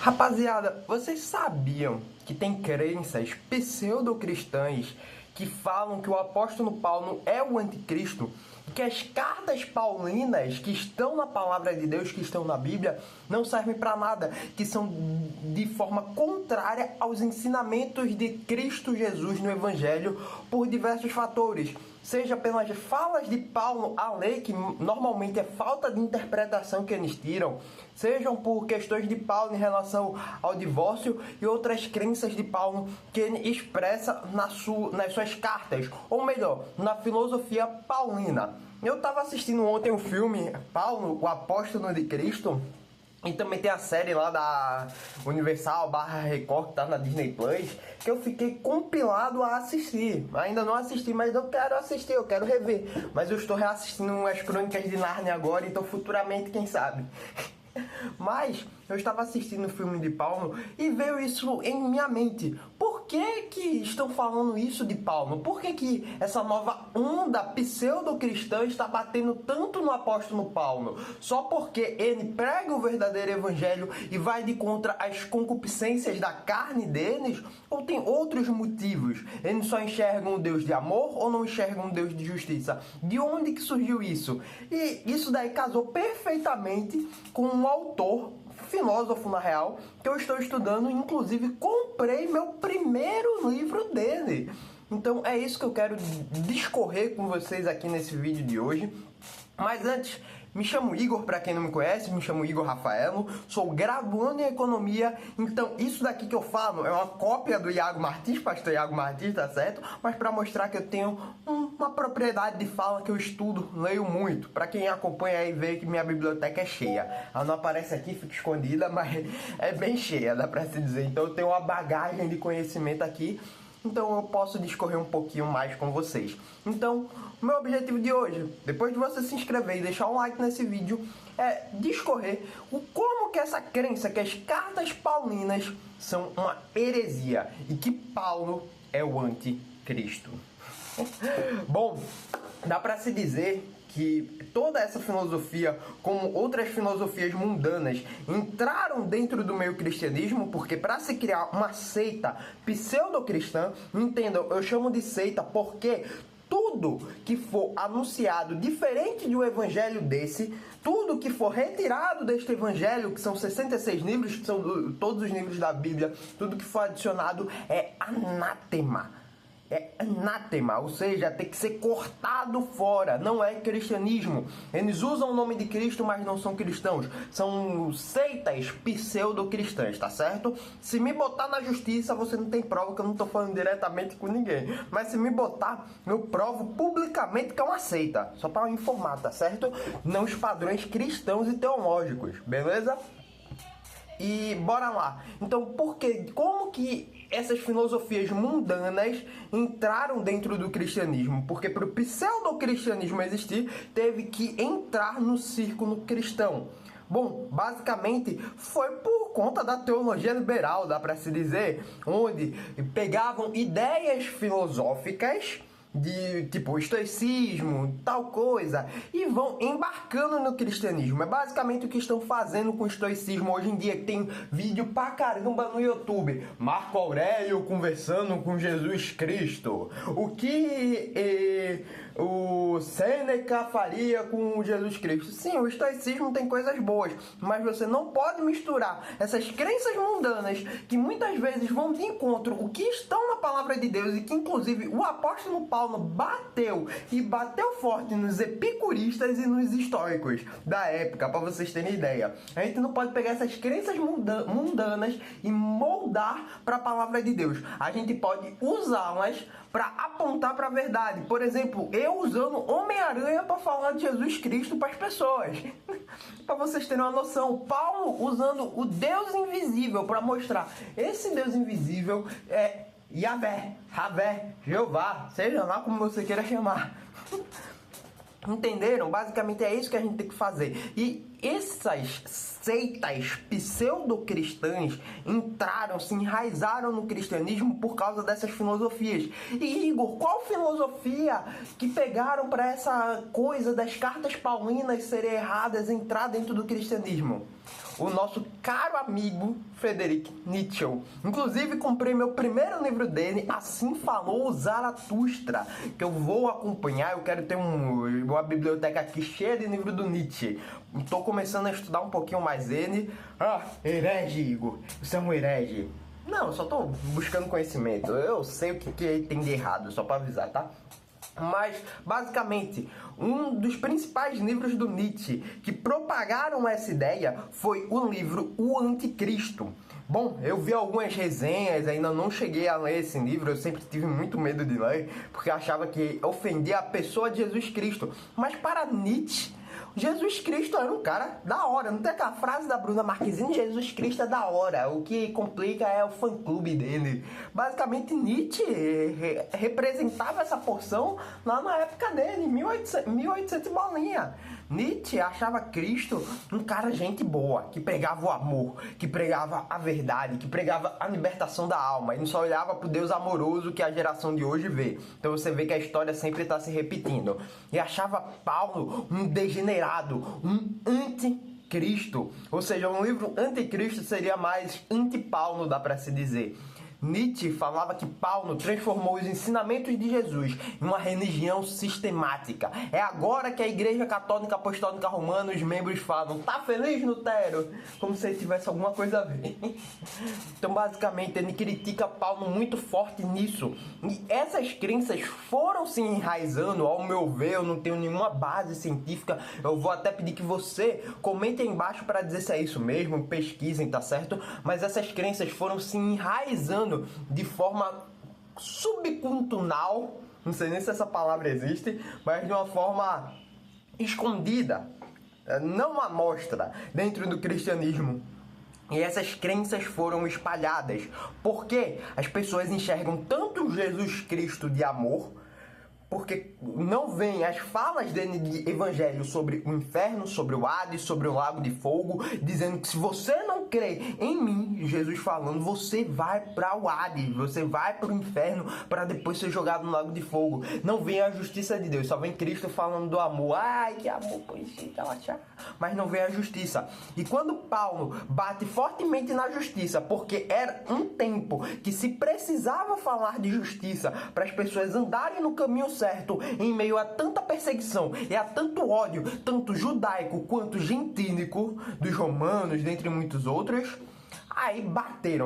Rapaziada, vocês sabiam que tem crenças pseudo-cristãs que falam que o apóstolo Paulo é o anticristo? Que as cartas paulinas que estão na palavra de Deus, que estão na Bíblia, não servem para nada, que são de forma contrária aos ensinamentos de Cristo Jesus no Evangelho por diversos fatores. Seja pelas falas de Paulo à lei, que normalmente é falta de interpretação que eles tiram, sejam por questões de Paulo em relação ao divórcio e outras crenças de Paulo que ele expressa nas suas cartas, ou melhor, na filosofia paulina. Eu estava assistindo ontem o filme Paulo, o Apóstolo de Cristo, e também tem a série lá da Universal / Record, que tá na Disney Plus, que eu fiquei compilado a assistir. Ainda não assisti, mas eu quero assistir, eu quero rever. Mas eu estou reassistindo as Crônicas de Nárnia agora, então futuramente, quem sabe. Mas eu estava assistindo o filme de Paulo e veio isso em minha mente. Por que estão falando isso de Paulo? Por que essa nova onda pseudo-cristã está batendo tanto no apóstolo Paulo? Só porque ele prega o verdadeiro evangelho e vai de contra as concupiscências da carne deles? Ou tem outros motivos? Eles só enxergam um Deus de amor ou não enxergam um Deus de justiça? De onde que surgiu isso? E isso daí casou perfeitamente com um autor, filósofo na real, que eu estou estudando, inclusive comprei meu primeiro livro dele. Então é isso que eu quero discorrer com vocês aqui nesse vídeo de hoje. Mas antes, me chamo Igor, para quem não me conhece, me chamo Igor Rafaelo, sou graduando em Economia, então isso daqui que eu falo é uma cópia do Iago Martins, pastor Iago Martins, tá certo? Mas para mostrar que eu tenho uma propriedade de fala, que eu estudo, leio muito. Para quem acompanha aí, vê que minha biblioteca é cheia. Ela não aparece aqui, fica escondida, mas é bem cheia, dá para se dizer. Então eu tenho uma bagagem de conhecimento aqui, então eu posso discorrer um pouquinho mais com vocês. Então, o meu objetivo de hoje, depois de você se inscrever e deixar um like nesse vídeo, é discorrer o como que essa crença que as cartas paulinas são uma heresia e que Paulo é o anticristo. Bom, dá para se dizer que toda essa filosofia, como outras filosofias mundanas, entraram dentro do meio cristianismo, porque para se criar uma seita pseudo-cristã, entendam, eu chamo de seita porque tudo que for anunciado diferente de um evangelho desse, tudo que for retirado deste evangelho, que são 66 livros, que são todos os livros da Bíblia, tudo que for adicionado é anátema. É anátema, ou seja, tem que ser cortado fora, não é cristianismo. Eles usam o nome de Cristo, mas não são cristãos. São seitas pseudo-cristãs, tá certo? Se me botar na justiça, você não tem prova, que eu não tô falando diretamente com ninguém. Mas se me botar, eu provo publicamente que é uma seita. Só para informar, tá certo? Não os padrões cristãos e teológicos, beleza? E bora lá. Então, por quê? Como que essas filosofias mundanas entraram dentro do cristianismo? Porque para o pseudo-cristianismo existir, teve que entrar no círculo cristão. Bom, basicamente foi por conta da teologia liberal, dá para se dizer, onde pegavam ideias filosóficas de tipo estoicismo, tal coisa, e vão embarcando no cristianismo. É basicamente o que estão fazendo com o estoicismo hoje em dia, que tem vídeo pra caramba no YouTube. Marco Aurélio conversando com Jesus Cristo. O que o Sêneca faria com Jesus Cristo. Sim, o estoicismo tem coisas boas, mas você não pode misturar essas crenças mundanas que muitas vezes vão de encontro o que estão na palavra de Deus, e que inclusive o apóstolo Paulo bateu forte nos epicuristas e nos estoicos da época, para vocês terem ideia. A gente não pode pegar essas crenças mundanas e moldar para a palavra de Deus. A gente pode usá-las para apontar para a verdade. Por exemplo, eu usando Homem-Aranha para falar de Jesus Cristo para as pessoas. Para vocês terem uma noção, Paulo usando o Deus invisível para mostrar esse Deus invisível é Yahvé, Javé, Jeová, seja lá como você queira chamar. Entenderam? Basicamente é isso que a gente tem que fazer. E essas seitas pseudo-cristãs entraram, se enraizaram no cristianismo por causa dessas filosofias. E Igor, qual filosofia que pegaram para essa coisa das cartas paulinas serem erradas entrar dentro do cristianismo? O nosso caro amigo Friedrich Nietzsche. Inclusive, comprei meu primeiro livro dele, Assim Falou Zaratustra, que eu vou acompanhar. Eu quero ter uma biblioteca aqui cheia de livro do Nietzsche. Estou começando a estudar um pouquinho mais ele. Herege, Igor. Você é um herege. Não, eu só estou buscando conhecimento. Eu sei o que tem de errado, só para avisar, tá? Mas, basicamente, um dos principais livros do Nietzsche que propagaram essa ideia foi o livro O Anticristo. Bom, eu vi algumas resenhas, ainda não cheguei a ler esse livro, eu sempre tive muito medo de ler, porque achava que ofendia a pessoa de Jesus Cristo. Mas para Nietzsche, Jesus Cristo era um cara da hora. Não tem aquela frase da Bruna Marquezine, Jesus Cristo é da hora. O que complica é o fã-clube dele. Basicamente, Nietzsche representava essa porção lá na época dele, 1800 bolinha. Nietzsche achava Cristo um cara gente boa, que pregava o amor, que pregava a verdade, que pregava a libertação da alma. Ele só olhava pro Deus amoroso que a geração de hoje vê. Então você vê que a história sempre está se repetindo. E achava Paulo um degenerado, um anticristo. Ou seja, um livro anticristo seria mais anti-Paulo, dá para se dizer. Nietzsche falava que Paulo transformou os ensinamentos de Jesus em uma religião sistemática. É agora que a Igreja Católica Apostólica Romana, os membros falam: tá feliz, Lutero? Como se ele tivesse alguma coisa a ver. Então, basicamente, ele critica Paulo muito forte nisso. E essas crenças foram se enraizando, ao meu ver, eu não tenho nenhuma base científica. Eu vou até pedir que você comente aí embaixo para dizer se é isso mesmo, pesquisem, tá certo? Mas essas crenças foram se enraizando de forma subcultural, não sei nem se essa palavra existe, mas de uma forma escondida, não à mostra, dentro do cristianismo. E essas crenças foram espalhadas, porque as pessoas enxergam tanto Jesus Cristo de amor, porque não vem as falas dele de evangelho sobre o inferno, sobre o Hades, sobre o lago de fogo, dizendo que se você não crê em mim, Jesus falando, você vai para o Hades, você vai para o inferno para depois ser jogado no lago de fogo. Não vem a justiça de Deus, só vem Cristo falando do amor. Ai, que amor, pois mas não vem a justiça. E quando Paulo bate fortemente na justiça, porque era um tempo que se precisava falar de justiça para as pessoas andarem no caminho certo, em meio a tanta perseguição e a tanto ódio, tanto judaico quanto gentílico dos romanos, dentre muitos outros, aí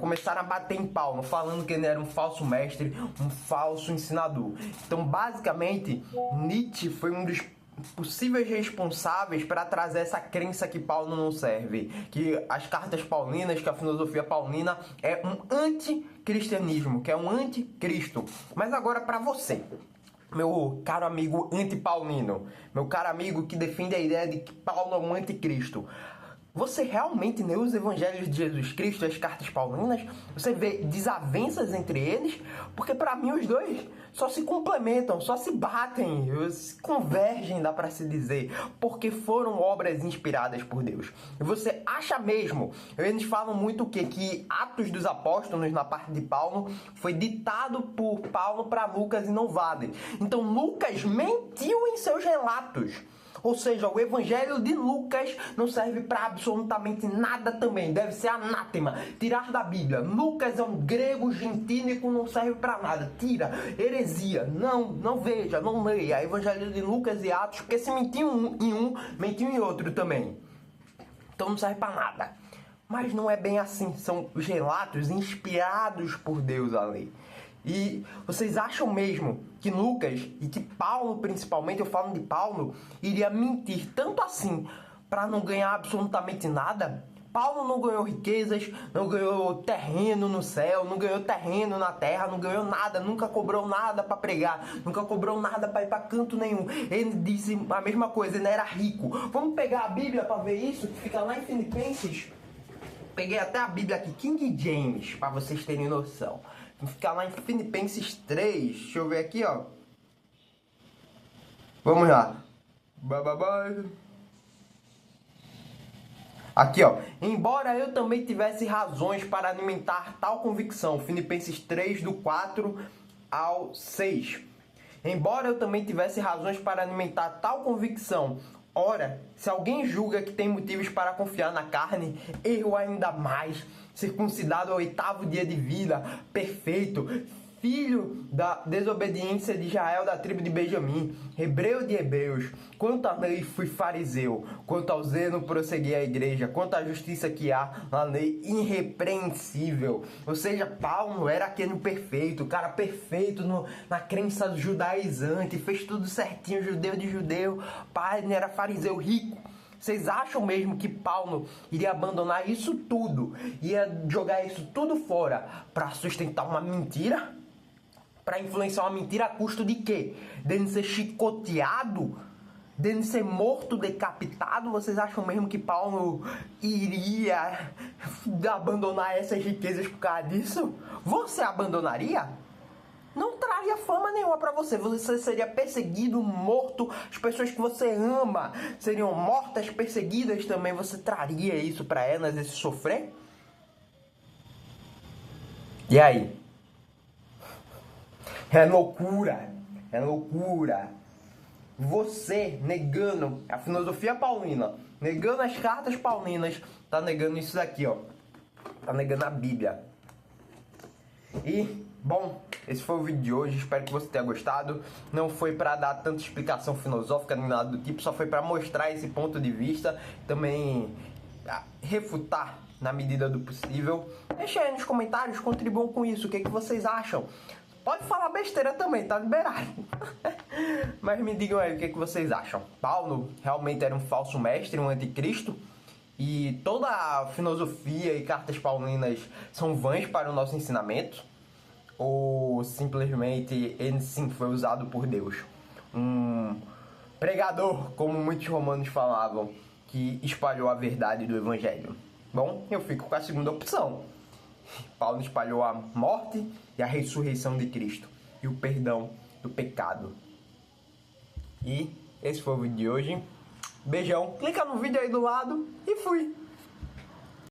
começaram a bater em Paulo, falando que ele era um falso mestre, um falso ensinador. Então, basicamente, Nietzsche foi um dos possíveis responsáveis para trazer essa crença que Paulo não serve, que as cartas paulinas, que a filosofia paulina é um anticristianismo, que é um anticristo. Mas agora para você, meu caro amigo antipaulino, meu caro amigo que defende a ideia de que Paulo é um anticristo, você realmente lê os evangelhos de Jesus Cristo, as cartas paulinas? Você vê desavenças entre eles? Porque para mim os dois só se complementam, só se batem, se convergem, dá para se dizer, porque foram obras inspiradas por Deus. E você acha mesmo, eles falam muito o quê? Que Atos dos Apóstolos, na parte de Paulo, foi ditado por Paulo para Lucas e não vale. Então Lucas mentiu em seus relatos. Ou seja, o evangelho de Lucas não serve para absolutamente nada também. Deve ser anátema. Tirar da Bíblia. Lucas é um grego gentílico, não serve para nada. Tira. Heresia. Não veja, não leia. Evangelho de Lucas e Atos, porque se mentiu em um, mentiu em outro também. Então não serve para nada. Mas não é bem assim. São os relatos inspirados por Deus ali. E vocês acham mesmo que Lucas e que Paulo, principalmente, eu falo de Paulo, iria mentir tanto assim para não ganhar absolutamente nada? Paulo não ganhou riquezas, não ganhou terreno no céu, não ganhou terreno na terra, não ganhou nada, nunca cobrou nada para pregar, nunca cobrou nada para ir para canto nenhum. Ele disse a mesma coisa, ele era rico. Vamos pegar a Bíblia para ver isso, que fica lá em Filipenses. Peguei até a Bíblia aqui, King James, para vocês terem noção. Ficar lá em Filipenses 3. Deixa eu ver aqui, ó. Vamos lá. Aqui, ó. Embora eu também tivesse razões para alimentar tal convicção. Filipenses 3, do 4 ao 6. Embora eu também tivesse razões para alimentar tal convicção. Ora, se alguém julga que tem motivos para confiar na carne, eu ainda mais, circuncidado ao 8º dia de vida, perfeito, filho da desobediência de Israel, da tribo de Benjamim, hebreu de hebreus, quanto à lei fui fariseu, quanto ao zelo prossegui a igreja, quanto à justiça que há na lei, irrepreensível. Ou seja, Paulo era aquele perfeito, o cara perfeito na crença judaizante, fez tudo certinho, judeu de judeu, pai, ele era fariseu rico. Vocês acham mesmo que Paulo iria abandonar isso tudo, ia jogar isso tudo fora para sustentar uma mentira? Para influenciar uma mentira a custo de quê? Dele ser chicoteado? Dele ser morto, decapitado? Vocês acham mesmo que Paulo iria abandonar essas riquezas por causa disso? Você abandonaria? Não traria fama nenhuma pra você. Você seria perseguido, morto. As pessoas que você ama seriam mortas, perseguidas também. Você traria isso pra elas, esse sofrer? E aí? É loucura. É loucura. Você negando a filosofia paulina, negando as cartas paulinas, tá negando isso daqui, ó. Tá negando a Bíblia. E, bom, esse foi o vídeo de hoje, espero que você tenha gostado. Não foi pra dar tanta explicação filosófica nem nada do tipo, só foi pra mostrar esse ponto de vista, também refutar na medida do possível. Deixa aí nos comentários, contribuam com isso, o que vocês acham. Pode falar besteira também, tá liberado. Mas me digam aí o que vocês acham. Paulo realmente era um falso mestre, um anticristo? E toda a filosofia e cartas paulinas são vãs para o nosso ensinamento? Ou simplesmente ele sim foi usado por Deus? Um pregador, como muitos romanos falavam, que espalhou a verdade do evangelho? Bom, eu fico com a segunda opção. Paulo espalhou a morte e a ressurreição de Cristo e o perdão do pecado. E esse foi o vídeo de hoje. Beijão, clica no vídeo aí do lado e fui!